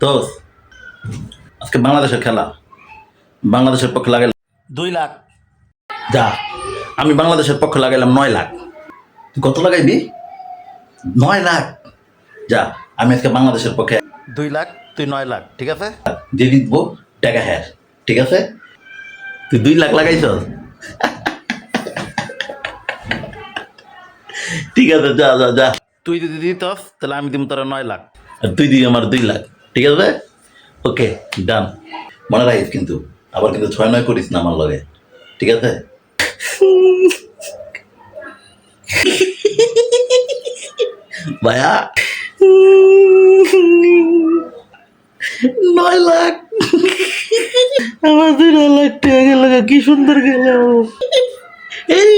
তো আজকে বাংলাদেশের খেলা, বাংলাদেশের পক্ষে লাগাইলাম 2 লাখ। যা, আমি বাংলাদেশের পক্ষে লাগাইলাম 9 লাখ। তুই কত লাগাইবি? 9 লাখ। যা, আমি আজকে বাংলাদেশের পক্ষে 2 লাখ, তুই 9 লাখ, ঠিক আছে? দিয়ে দিব টাকা হ্যার, ঠিক আছে? তুই 2 লাখ লাগাইছ, ঠিক আছে, যা যা যা। তুই যদি দিতস তাহলে আমি দিব তোরা 9 লাখ, আর তুই দিবি আমার 2 লাখ, ঠিক আছে? ওকে, ডান। মনে রাখিস কিন্তু, আবার কিন্তু 6-9 করিস না আমার লগে, ঠিক আছে? ভাইয়া, 9 লাখ, আমার 2 লাখ টাকা গেল, কি সুন্দর গেল। এই